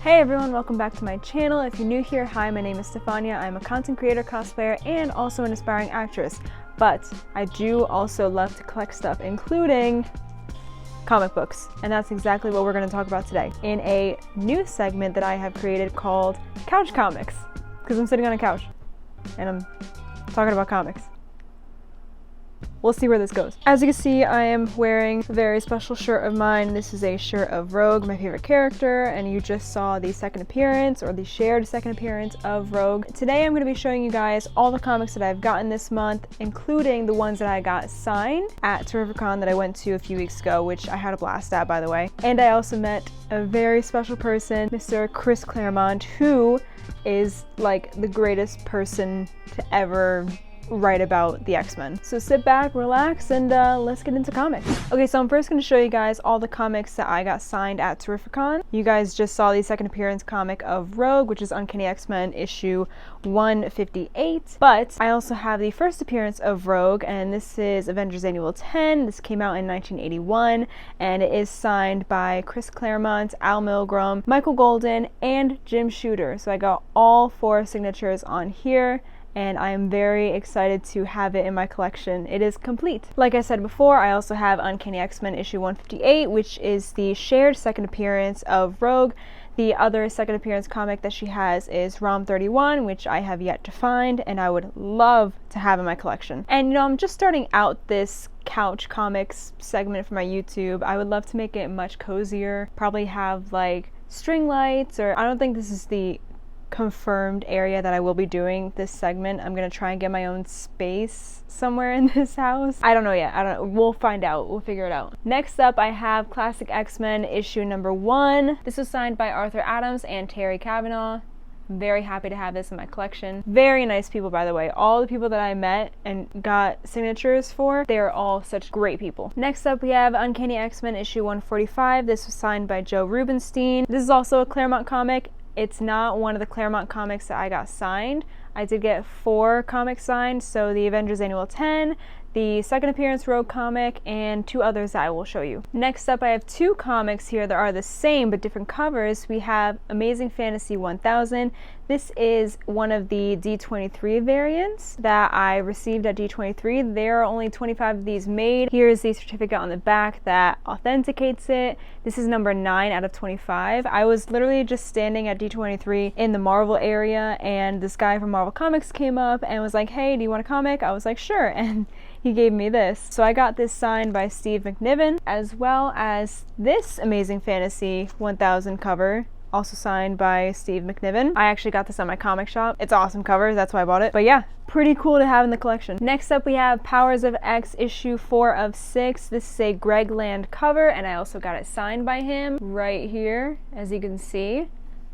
Hey everyone, welcome back to my channel. If you're new here, hi, my name is Stefania. I'm a content creator, cosplayer, and also an aspiring actress. But I do also love to collect stuff, including comic books. And that's exactly what we're going to talk about today in a new segment that I have created called Couch Comics. Because I'm sitting on a couch and I'm talking about comics. We'll see where this goes. As you can see, I am wearing a very special shirt of mine. This is a shirt of Rogue, my favorite character, and you just saw the second appearance, or the shared second appearance of Rogue. Today I'm going to be showing you guys all the comics that I've gotten this month, including the ones that I got signed at Terrificon that I went to a few weeks ago, which I had a blast at, by the way. And I also met a very special person, Mr. Chris Claremont, who is like the greatest person to ever write about the X-Men. So sit back, relax, and let's get into comics. Okay, so I'm first going to show you guys all the comics that I got signed at Terrificon. You guys just saw the second appearance comic of Rogue, which is Uncanny X-Men issue 158. But I also have the first appearance of Rogue, and this is Avengers Annual 10. This came out in 1981, and it is signed by Chris Claremont, Al Milgrom, Michael Golden, and Jim Shooter. So I got all 4 signatures on here, and I am very excited to have it in my collection. It is complete. Like I said before, I also have Uncanny X-Men issue 158, which is the shared second appearance of Rogue. The other second appearance comic that she has is ROM 31, which I have yet to find, and I would love to have in my collection. And you know, I'm just starting out this couch comics segment for my YouTube. I would love to make it much cozier, probably have like string lights, or I don't think this is the confirmed area that I will be doing this segment. I'm gonna try and get my own space somewhere in this house. I don't know yet. I don't know. We'll find out. We'll figure it out. Next up, I have Classic X-Men issue number 1. This was signed by Arthur Adams and Terry Cavanaugh. I'm very happy to have this in my collection. Very nice people, by the way. All the people that I met and got signatures for, they are all such great people. Next up, we have Uncanny X-Men issue 145. This was signed by Joe Rubinstein. This is also a Claremont comic. It's not one of the Claremont comics that I got signed. I did get 4 comics signed, so the Avengers Annual 10, the second appearance Rogue comic, and 2 others that I will show you. Next up, I have 2 comics here that are the same but different covers. We have Amazing Fantasy 1000. This is one of the D23 variants that I received at D23. There are only 25 of these made. Here is the certificate on the back that authenticates it. This is number 9 out of 25. I was literally just standing at D23 in the Marvel area, and this guy from Marvel Comics came up and was like, hey, do you want a comic? I was like, sure, and he gave me this. So I got this signed by Steve McNiven, as well as this Amazing Fantasy 1000 cover, also signed by Steve McNiven. I actually got this at my comic shop. It's an awesome cover, that's why I bought it. But yeah, pretty cool to have in the collection. Next up, we have Powers of X issue 4 of 6. This is a Greg Land cover, and I also got it signed by him right here, as you can see.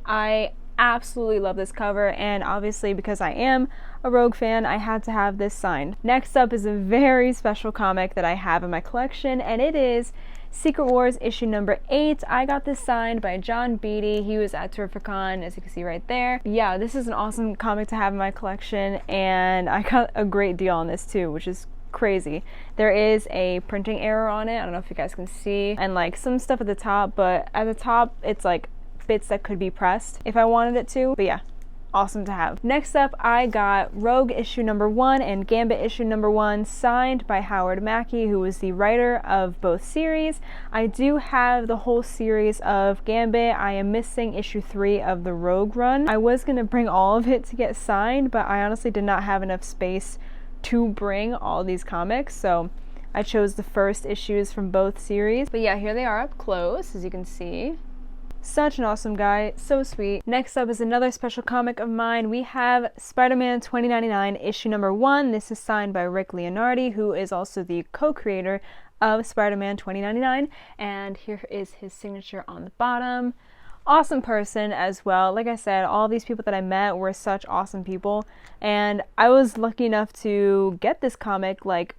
I absolutely love this cover, and obviously because I am a Rogue fan, I had to have this signed. Next up is a very special comic that I have in my collection, and it is Secret Wars issue number 8. I got this signed by John Beatty. He was at Terrificon, as you can see right there. Yeah, this is an awesome comic to have in my collection, and I got a great deal on this too, which is crazy. There is a printing error on it. I don't know if you guys can see, and like some stuff at the top, but at the top it's like bits that could be pressed if I wanted it to. But yeah, awesome to have. Next up, I got Rogue issue number 1 and Gambit issue number 1 signed by Howard Mackey, who was the writer of both series. I do have the whole series of Gambit. I am missing issue 3 of the Rogue run. I was going to bring all of it to get signed, but I honestly did not have enough space to bring all these comics, so I chose the first issues from both series. But yeah, here they are up close, as you can see. Such an awesome guy, so sweet. Next up is another special comic of mine. We have Spider-Man 2099 issue number 1. This is signed by Rick Leonardi, who is also the co-creator of Spider-Man 2099, and here is his signature on the bottom. Awesome person as well. Like I said, all these people that I met were such awesome people, and I was lucky enough to get this comic like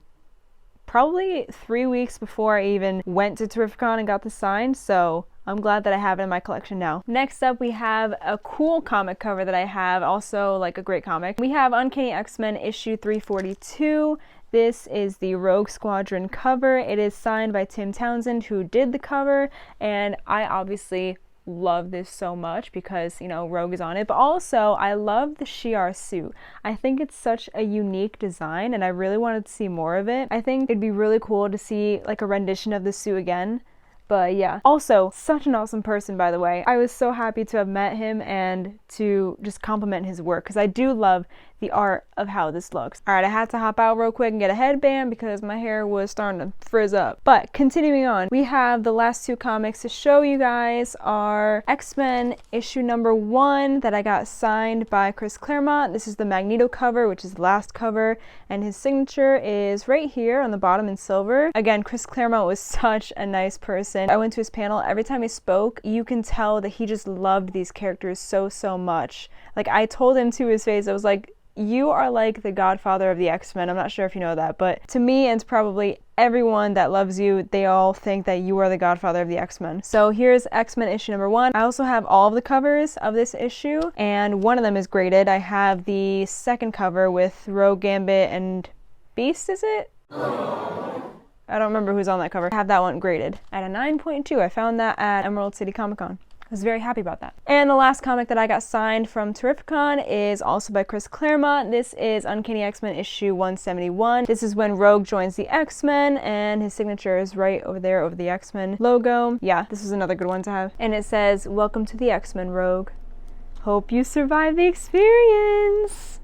probably 3 weeks before I even went to Terrificon and got this signed, so I'm glad that I have it in my collection now. Next up, we have a cool comic cover that I have, also like a great comic. We have Uncanny X-Men issue 342. This is the Rogue Squadron cover. It is signed by Tim Townsend, who did the cover, and I obviously love this so much because, you know, Rogue is on it, but also I love the Shi'ar suit. I think it's such a unique design and I really wanted to see more of it. I think it'd be really cool to see like a rendition of the suit again. But yeah, also such an awesome person, by the way. I was so happy to have met him and to just compliment his work because I do love the art of how this looks. All right, I had to hop out real quick and get a headband because my hair was starting to frizz up. But continuing on, we have the last two comics to show you guys are X-Men issue number 1 that I got signed by Chris Claremont. This is the Magneto cover, which is the last cover, and his signature is right here on the bottom in silver. Again, Chris Claremont was such a nice person. I went to his panel. Every time he spoke, you can tell that he just loved these characters so much. Like, I told him to his face, I was like, you are like the godfather of the X-Men. I'm not sure if you know that, but to me and to probably everyone that loves you, they all think that you are the godfather of the X-Men. So here's X-Men issue number 1. I also have all of the covers of this issue, and one of them is graded. I have the second cover with Rogue, Gambit, and Beast, is it? I don't remember who's on that cover. I have that one graded at a 9.2. I found that at Emerald City Comic Con. I was very happy about that. And the last comic that I got signed from Terrificon is also by Chris Claremont. This is Uncanny X-Men issue 171. This is when Rogue joins the X-Men and his signature is right over there over the X-Men logo. Yeah, this is another good one to have. And it says, "Welcome to the X-Men, Rogue. Hope you survive the experience."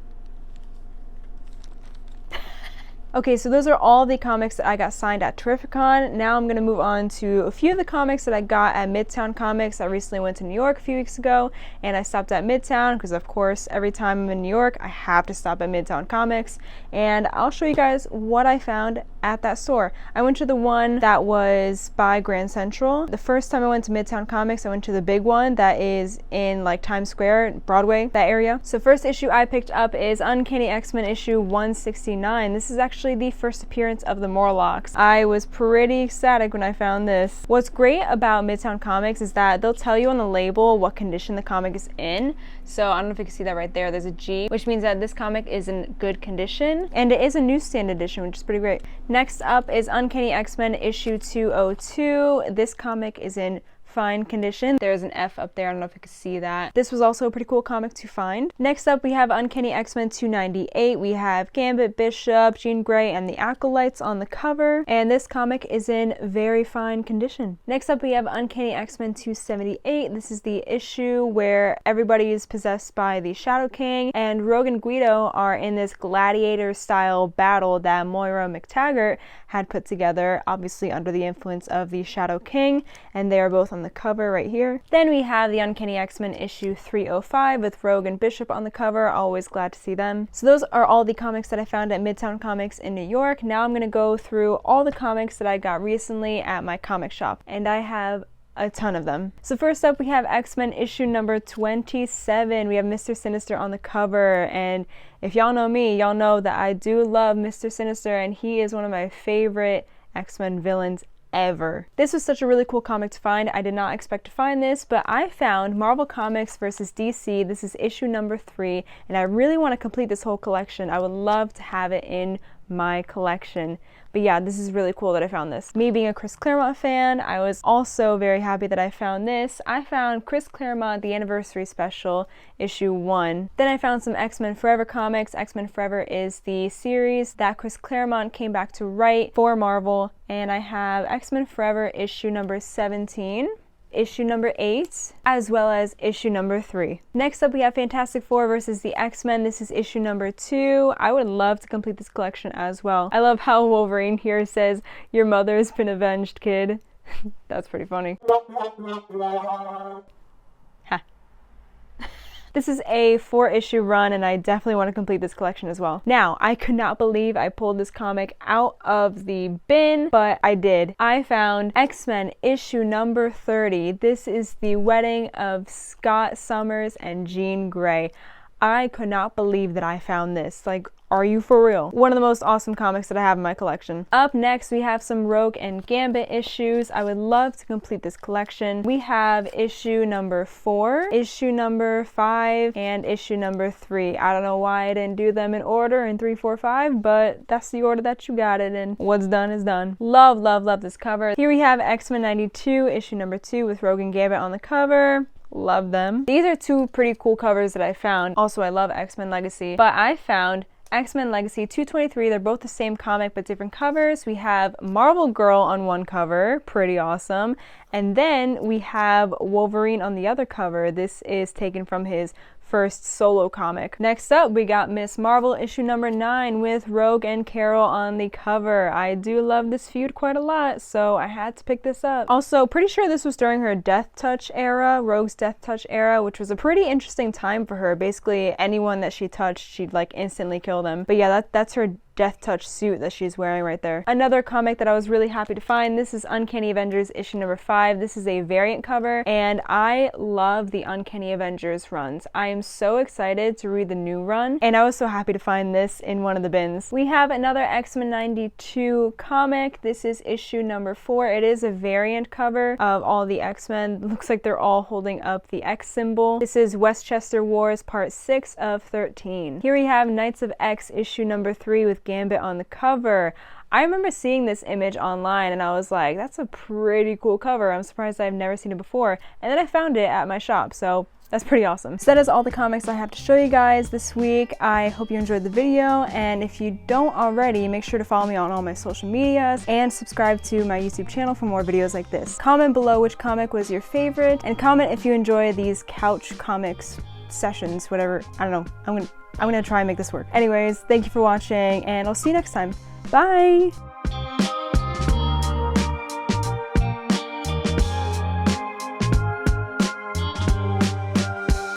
Okay, so those are all the comics that I got signed at Terrificon. Now I'm going to move on to a few of the comics that I got at Midtown Comics. I recently went to New York a few weeks ago, and I stopped at Midtown because, of course, every time I'm in New York, I have to stop at Midtown Comics. And I'll show you guys what I found at that store. I went to the one that was by Grand Central. The first time I went to Midtown Comics, I went to the big one that is in like Times Square, Broadway, that area. So first issue I picked up is Uncanny X-Men issue 169. This is actually the first appearance of the Morlocks. I was pretty ecstatic when I found this. What's great about Midtown Comics is that they'll tell you on the label what condition the comic is in. So I don't know if you can see that right there. There's a G, which means that this comic is in good condition. And it is a newsstand edition, which is pretty great. Next up is Uncanny X-Men issue 202. This comic is in fine condition. There's an F up there. I don't know if you can see that. This was also a pretty cool comic to find. Next up, we have Uncanny X-Men 298. We have Gambit, Bishop, Jean Grey, and the Acolytes on the cover. And this comic is in very fine condition. Next up, we have Uncanny X-Men 278. This is the issue where everybody is possessed by the Shadow King, and Rogue and Guido are in this gladiator-style battle that Moira McTaggart had put together, obviously under the influence of the Shadow King, and they are both on the cover right here. Then we have the Uncanny X-Men issue 305 with Rogue and Bishop on the cover. Always glad to see them. So those are all the comics that I found at Midtown Comics in New York. Now I'm going to go through all the comics that I got recently at my comic shop, and I have a ton of them. So first up, we have X-Men issue number 27. We have Mr. Sinister on the cover, and if y'all know me, y'all know that I do love Mr. Sinister, and he is one of my favorite X-Men villains ever. This was such a really cool comic to find. I did not expect to find this, but I found Marvel Comics versus DC. This is issue number 3, and I really want to complete this whole collection. I would love to have it in my collection. But yeah, this is really cool that I found this. Me being a Chris Claremont fan, I was also very happy that I found this. I found Chris Claremont, the Anniversary Special, issue 1. Then I found some X-Men Forever comics. X-Men Forever is the series that Chris Claremont came back to write for Marvel. And I have X-Men Forever issue number 17. Issue number 8, as well as issue number 3. Next up, we have Fantastic Four versus the X-Men. This is issue number 2. I would love to complete this collection as well. I love how Wolverine here says, "Your mother's been avenged, kid." That's pretty funny. Ha. This is a 4-issue run, and I definitely want to complete this collection as well. Now, I could not believe I pulled this comic out of the bin, but I did. I found X-Men issue number 30. This is the wedding of Scott Summers and Jean Grey. I could not believe that I found this. Like, are you for real? One of the most awesome comics that I have in my collection. Up next, we have some Rogue and Gambit issues. I would love to complete this collection. We have issue number 4, issue number 5, and issue number 3. I don't know why I didn't do them in order in 3, 4, 5, but that's the order that you got it in. What's done is done. Love, love, love this cover. Here we have X-Men 92, issue number 2 with Rogue and Gambit on the cover. Love them. These are 2 pretty cool covers that I found. Also, I love X-Men Legacy, but I found X-Men Legacy 223. They're both the same comic but different covers. We have Marvel Girl on one cover, pretty awesome, and then we have Wolverine on the other cover. This is taken from his first solo comic. Next up, we got Miss Marvel issue number 9 with Rogue and Carol on the cover. I do love this feud quite a lot, so I had to pick this up. Also, pretty sure this was during her Death Touch era, Rogue's Death Touch era, which was a pretty interesting time for her. Basically, anyone that she touched, she'd like instantly kill them. But yeah, that's her Death Touch suit that she's wearing right there. Another comic that I was really happy to find, this is Uncanny Avengers issue number 5. This is a variant cover, and I love the Uncanny Avengers runs. I am so excited to read the new run, and I was so happy to find this in one of the bins. We have another X-Men 92 comic. This is issue number 4. It is a variant cover of all the X-Men. Looks like they're all holding up the X symbol. This is Westchester Wars part 6 of 13. Here we have Knights of X issue number 3 with Gambit on the cover. I remember seeing this image online and I was like, that's a pretty cool cover. I'm surprised I've never seen it before. And then I found it at my shop, so that's pretty awesome. So that is all the comics I have to show you guys this week. I hope you enjoyed the video, and if you don't already, make sure to follow me on all my social medias and subscribe to my YouTube channel for more videos like this. Comment below which comic was your favorite, and comment if you enjoy these couch comics sessions, whatever. I don't know. I'm gonna try and make this work. Anyways, thank you for watching, and I'll see you next time. Bye!